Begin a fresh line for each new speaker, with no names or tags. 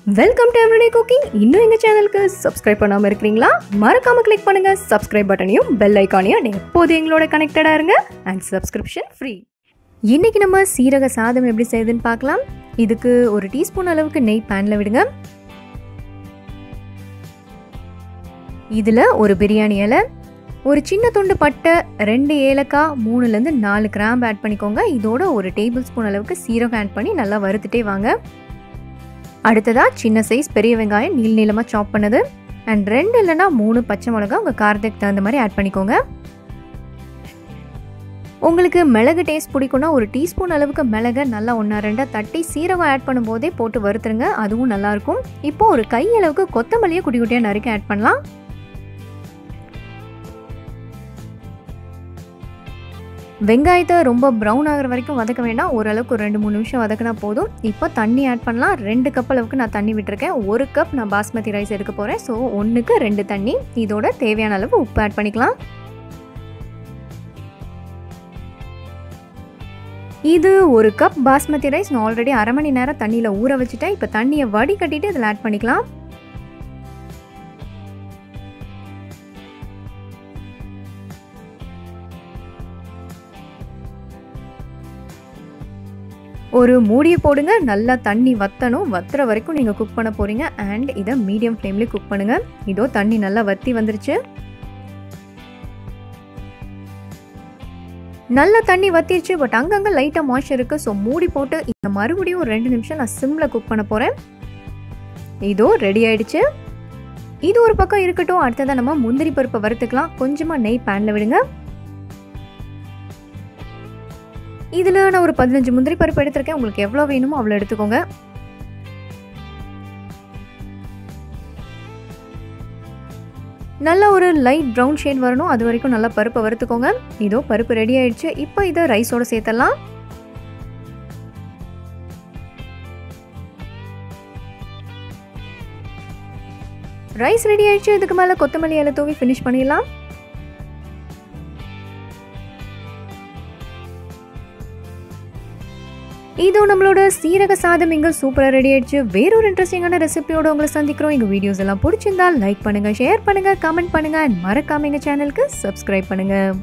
Welcome to everyday cooking. இன்னும் எங்கள் சேனலுக்கு சப்ஸ்கிரைப் பண்ணாமல் இருக்கிறீங்களா? மறக்காமல் கிளிக் பண்ணுங்கள் சப்ஸ்கிரைப் பட்டனையும் பெல் ஐக்கானையும். எப்போது எங்களோட கனெக்டடாக இருங்க அண்ட் சப்ஸ்கிரிப்ஷன் ஃப்ரீ. இன்றைக்கி நம்ம சீரக சாதம் எப்படி செய்யுதுன்னு பார்க்கலாம். இதுக்கு ஒரு டீஸ்பூன் அளவுக்கு நெய் பேனில் விடுங்க. இதில் ஒரு பிரியாணி இலை, ஒரு சின்ன துண்டு பட்டை, 2 ஏலக்காய், 3லேருந்து 4 கிராம்பு ஆட் பண்ணிக்கோங்க. இதோட ஒரு டேபிள் ஸ்பூன் அளவுக்கு சீரகம் ஆட் பண்ணி நல்லா வறுத்துட்டே வாங்க. அடுத்ததாக சின்ன சைஸ் பெரிய வெங்காயம் நீள நீளமாக சாப் பண்ணது அண்ட் 2 இல்லைன்னா 3 பச்சை மிளகா உங்கள் காரத்துக்கு தகுந்த மாதிரி ஆட் பண்ணிக்கோங்க. உங்களுக்கு மிளகு டேஸ்ட் பிடிக்கும்னா ஒரு டீஸ்பூன் அளவுக்கு மிளகை நல்லா 1-2 தட்டி சீரகம் ஆட் பண்ணும்போதே போட்டு வறுத்துருங்க, அதுவும் நல்லாயிருக்கும். இப்போது ஒரு கை அளவுக்கு கொத்தமல்லியை குட்டி குட்டியாக நறுக்கி ஆட் பண்ணலாம். வெங்காயத்தை ரொம்ப ப்ரௌன் ஆகிற வரைக்கும் வதக்க வேண்டாம், ஓரளவுக்கு ஒரு 2-3 நிமிஷம் வதக்கினா போதும். இப்போ தண்ணி ஆட் பண்ணலாம். 2 கப் அளவுக்கு நான் தண்ணி விட்டுருக்கேன். 1 கப் நான் பாஸ்மதி ரைஸ் எடுக்க போகிறேன். ஸோ 1க்கு 2 தண்ணி. இதோட தேவையான அளவு உப்பு ஆட் பண்ணிக்கலாம். இது 1 கப் பாஸ்மதி ரைஸ். நான் ஆல்ரெடி அரை மணி நேரம் தண்ணியில் ஊற வச்சுட்டேன். இப்போ தண்ணியை வடிகட்டிட்டு இதில் ஆட் பண்ணிக்கலாம். ஒரு மூடியை போடுங்க. நல்லா தண்ணி வற்றணும். வற்றுற வரைக்கும் நீங்கள் குக் பண்ண போகிறீங்க அண்ட் இதை மீடியம் ஃப்ளேம்லேயே குக் பண்ணுங்கள். இதோ தண்ணி நல்லா வற்றி வந்துருச்சு. நல்லா தண்ணி வற்றிருச்சு, பட் அங்கங்கே லைட்டாக மாய்ச்சர் இருக்குது. ஸோ மூடி போட்டு இந்த மறுபடியும் ஒரு 2 நிமிஷம் நான் சிம்மில் குக் பண்ண போகிறேன். இதோ ரெடி ஆயிடுச்சு. இது ஒரு பக்கம் இருக்கட்டும். அடுத்ததாக நம்ம முந்திரி பருப்பை வறுத்துக்கலாம். கொஞ்சமாக நெய் பேனில் விடுங்க. இதில் நான் ஒரு 15 முந்திரி பருப்பு எடுத்திருக்கேன். உங்களுக்கு எவ்வளோ வேணுமோ அவ்வளோ எடுத்துக்கோங்க. நல்லா ஒரு லைட் ப்ரௌன் ஷேட் வரணும், அது வரைக்கும் நல்லா பருப்பை வறுத்துக்கோங்க. இதோ பருப்பு ரெடி ஆயிடுச்சு. இப்போ இதை ரைஸோடு சேர்த்துடலாம். ரைஸ் ரெடி ஆயிடுச்சு. இதுக்கு மேலே கொத்தமல்லி இலை தூவி ஃபினிஷ் பண்ணிடலாம். இதோ நம்மளோட சீரக சாதம் இங்கே சூப்பராக ரெடி ஆயிடுச்சு. வேறொரு இன்ட்ரெஸ்டிங்கான ரெசிபியோட உங்களை சந்திக்கிறோம். எங்கள் வீடியோஸ் எல்லாம் பிடிச்சிருந்தால் லைக் பண்ணுங்கள், ஷேர் பண்ணுங்கள், கமெண்ட் பண்ணுங்கள் அண்ட் மறக்காம எங்கள் சேனலுக்கு சப்ஸ்கிரைப் பண்ணுங்கள்.